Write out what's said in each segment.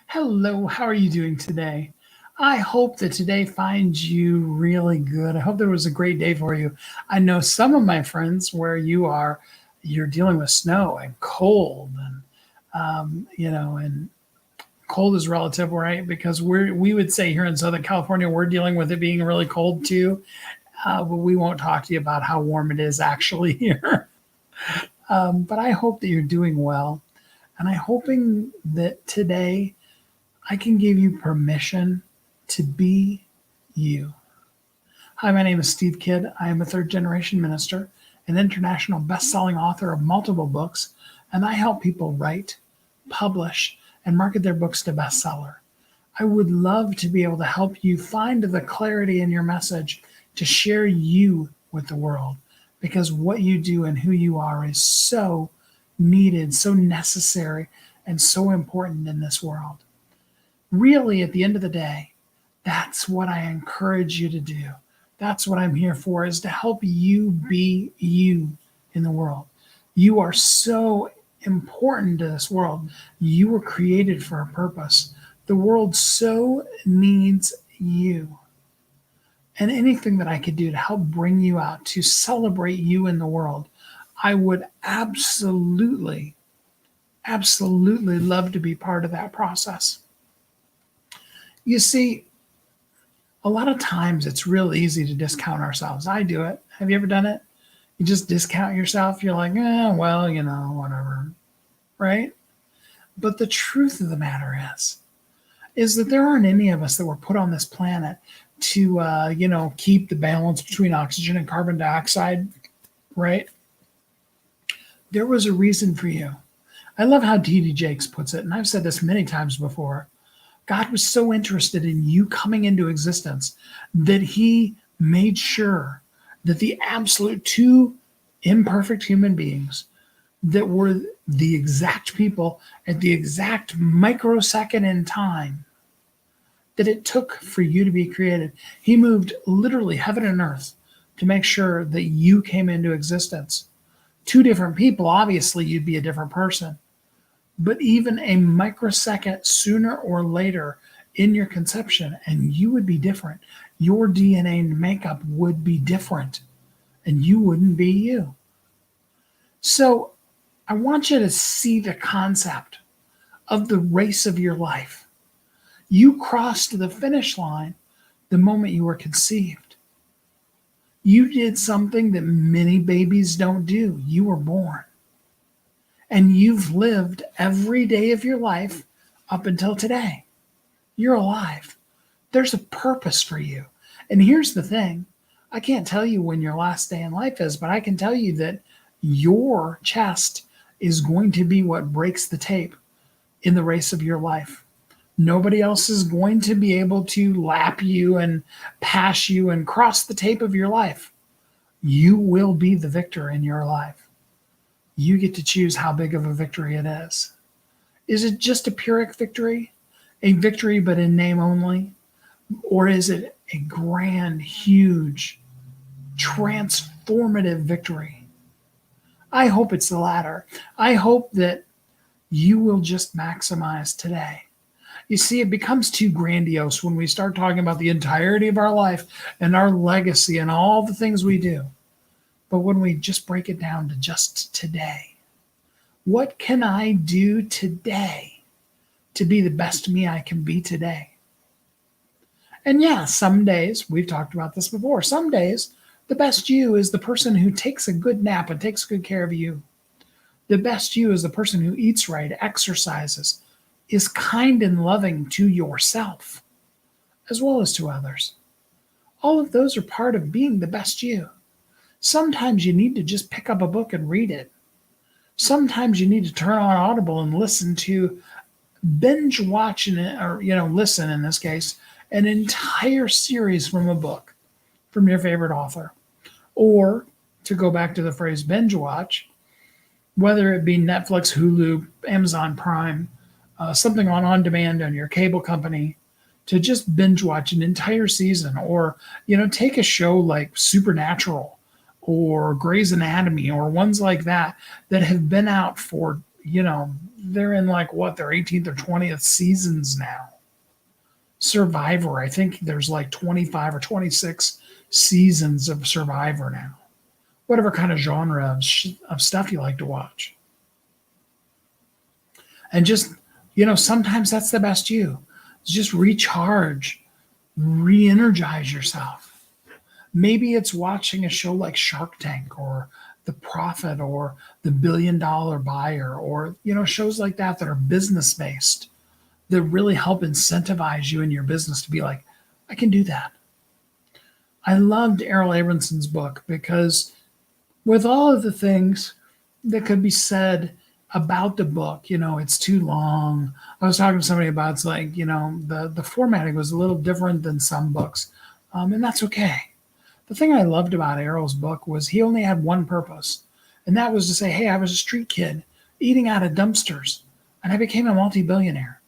Hello, how are you doing today? I hope that today finds you really good. I hope there was a great day for you. I know some of my friends where you are, you're dealing with snow and cold, and and cold is relative, right? Because we would say here in Southern California, we're dealing with it being really cold too. But we won't talk to you about how warm it is actually here. But I hope that you're doing well, and I'm hoping that today I can give you permission to be you. Hi, my name is Steve Kidd. I am a third generation minister, an international best-selling author of multiple books, and I help people write, publish, and market their books to bestseller. I would love to be able to help you find the clarity in your message to share you with the world, because what you do and who you are is so needed, so necessary, and so important in this world. Really, at the end of the day, that's what I encourage you to do. That's what I'm here for, is to help you be you in the world. You are so important to this world. You were created for a purpose. The world so needs you. And anything that I could do to help bring you out, to celebrate you in the world, I would absolutely love to be part of that process. You see, a lot of times it's real easy to discount ourselves. I do it. Have you ever done it? You just discount yourself. You're like, well, whatever, right? But the truth of the matter is that there aren't any of us that were put on this planet to, keep the balance between oxygen and carbon dioxide, right? There was a reason for you. I love how D.D. Jakes puts it, and I've said this many times before. God was so interested in you coming into existence that he made sure that the absolute two imperfect human beings that were the exact people at the exact microsecond in time that it took for you to be created, he moved literally heaven and earth to make sure that you came into existence. Two different people, obviously, you'd be a different person. But even a microsecond sooner or later in your conception, and you would be different. Your DNA makeup would be different, and you wouldn't be you. So I want you to see the concept of the race of your life. You crossed the finish line the moment you were conceived. You did something that many babies don't do. You were born. And you've lived every day of your life up until today. You're alive. There's a purpose for you. And here's the thing. I can't tell you when your last day in life is, but I can tell you that your chest is going to be what breaks the tape in the race of your life. Nobody else is going to be able to lap you and pass you and cross the tape of your life. You will be the victor in your life. You get to choose how big of a victory it is. Is it just a Pyrrhic victory? A victory but in name only? Or is it a grand, huge, transformative victory? I hope it's the latter. I hope that you will just maximize today. You see, it becomes too grandiose when we start talking about the entirety of our life and our legacy and all the things we do. But when we just break it down to just today, what can I do today to be the best me I can be today? And yeah, some days, we've talked about this before, some days the best you is the person who takes a good nap and takes good care of you. The best you is the person who eats right, exercises, is kind and loving to yourself, as well as to others. All of those are part of being the best you. Sometimes you need to just pick up a book and read it. Sometimes you need to turn on Audible and listen to binge watch or listen in this case, an entire series from a book from your favorite author. Or to go back to the phrase binge watch, whether it be Netflix, Hulu, Amazon Prime, something on demand on your cable company, to just binge watch an entire season, or take a show like Supernatural or Grey's Anatomy or ones like that have been out for they're in like what, their 18th or 20th seasons now. Survivor, I think there's like 25 or 26 seasons of Survivor now. Whatever kind of genre of stuff you like to watch. And just, sometimes that's the best you. Just recharge, re energize yourself. Maybe it's watching a show like Shark Tank or The Profit or The $1 Billion Buyer or, shows like that are business based that really help incentivize you in your business to be like, I can do that. I loved Errol Abronson's book because with all of the things that could be said about the book, it's too long. I was talking to somebody about it's like, the formatting was a little different than some books, and that's okay. The thing I loved about Errol's book was he only had one purpose, and that was to say, hey, I was a street kid eating out of dumpsters, and I became a multi-billionaire,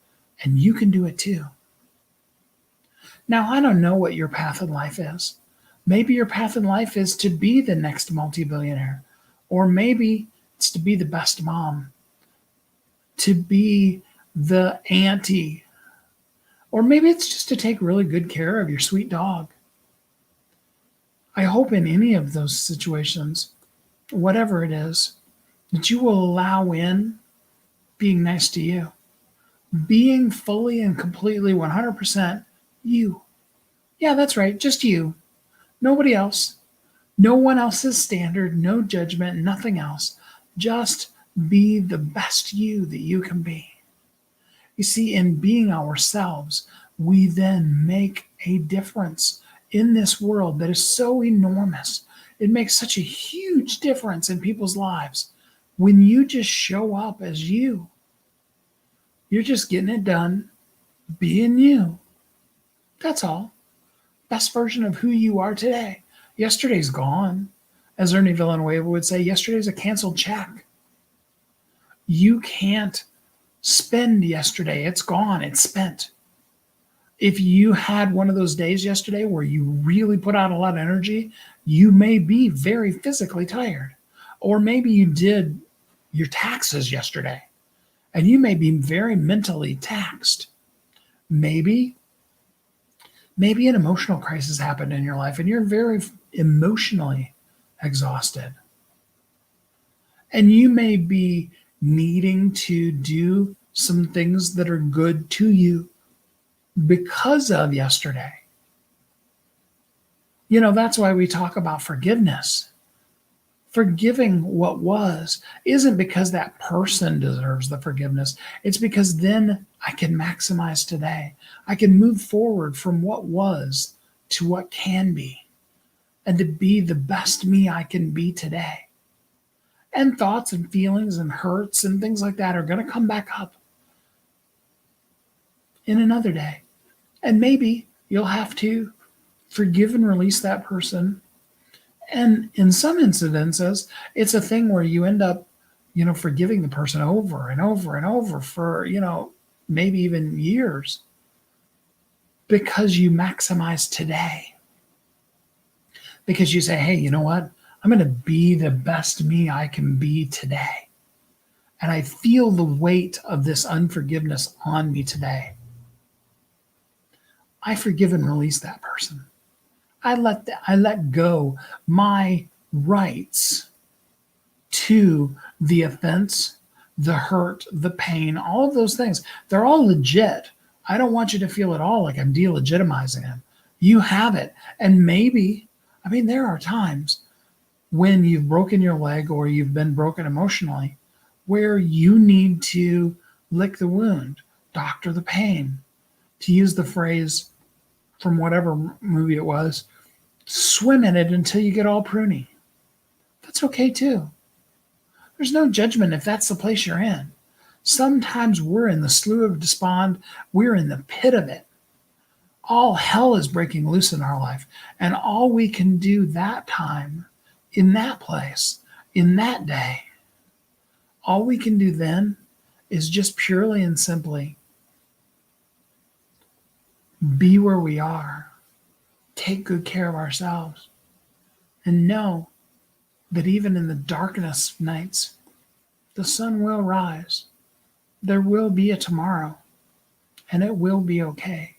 and you can do it too. Now, I don't know what your path in life is. Maybe your path in life is to be the next multi-billionaire, or maybe it's to be the best mom, to be the auntie, or maybe it's just to take really good care of your sweet dog. I hope in any of those situations, whatever it is, that you will allow in being nice to you, being fully and completely 100% you. Yeah, that's right, just you. Nobody else. No one else's standard, no judgment, nothing else. Just be the best you that you can be. You see, in being ourselves, we then make a difference in this world that is so enormous. It makes such a huge difference in people's lives. When you just show up as you, you're just getting it done, being you. That's all. Best version of who you are today. Yesterday's gone. As Ernie Villanueva would say, yesterday's a canceled check. You can't spend yesterday. It's gone. It's spent. If you had one of those days yesterday where you really put out a lot of energy, you may be very physically tired. Or maybe you did your taxes yesterday and you may be very mentally taxed. Maybe an emotional crisis happened in your life and you're very emotionally exhausted. And you may be needing to do some things that are good to you because of yesterday. That's why we talk about forgiveness. Forgiving what was isn't because that person deserves the forgiveness. It's because then I can maximize today. I can move forward from what was to what can be and to be the best me I can be today. And thoughts and feelings and hurts and things like that are going to come back up in another day. And maybe you'll have to forgive and release that person. And in some incidences, it's a thing where you end up, forgiving the person over and over and over for, maybe even years because you maximize today. Because you say, hey, you know what? I'm going to be the best me I can be today. And I feel the weight of this unforgiveness on me today. I forgive and release that person. I let go my rights to the offense, the hurt, the pain, all of those things. They're all legit. I don't want you to feel at all like I'm delegitimizing them. You have it. And maybe, there are times when you've broken your leg or you've been broken emotionally where you need to lick the wound, doctor the pain, to use the phrase from whatever movie it was, swim in it until you get all pruny. That's okay too. There's no judgment if that's the place you're in. Sometimes we're in the slough of despond. We're in the pit of it. All hell is breaking loose in our life. And all we can do that time, in that place, in that day, all we can do then is just purely and simply be where we are, take good care of ourselves, and know that even in the darkness nights, The sun will rise. There will be a tomorrow, and it will be okay.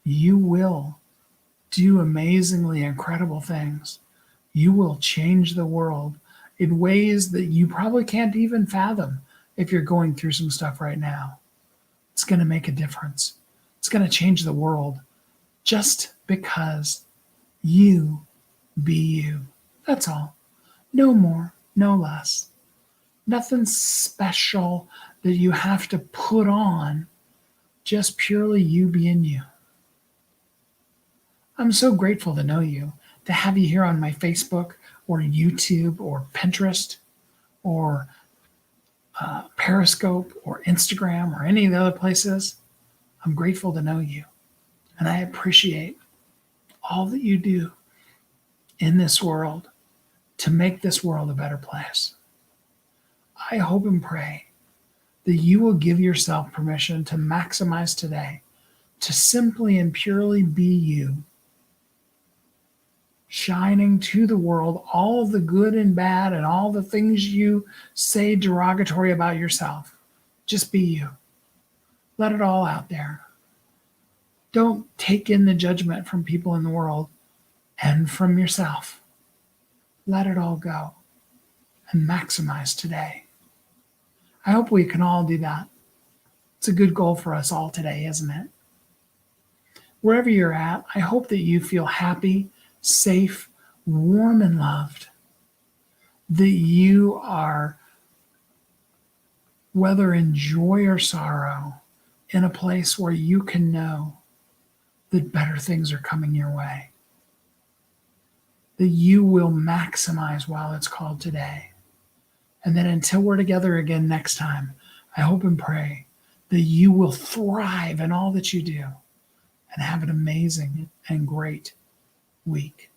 You will do amazingly incredible things. You will change the world in ways that you probably can't even fathom if you're going through some stuff right now. It's going to make a difference. It's going to change the world just because you be you. That's all. No more, no less. Nothing special that you have to put on, just purely you being you. I'm so grateful to know you, to have you here on my Facebook or YouTube or Pinterest or Periscope or Instagram or any of the other places. I'm grateful to know you. And I appreciate all that you do in this world to make this world a better place. I hope and pray that you will give yourself permission to maximize today, to simply and purely be you, shining to the world all of the good and bad and all the things you say derogatory about yourself. Just be you. Let it all out there. Don't take in the judgment from people in the world and from yourself. Let it all go and maximize today. I hope we can all do that. It's a good goal for us all today, isn't it? Wherever you're at, I hope that you feel happy, safe, warm, and loved. That you are, whether in joy or sorrow, in a place where you can know that better things are coming your way. That you will maximize while it's called today. And then until we're together again next time, I hope and pray that you will thrive in all that you do and have an amazing and great week.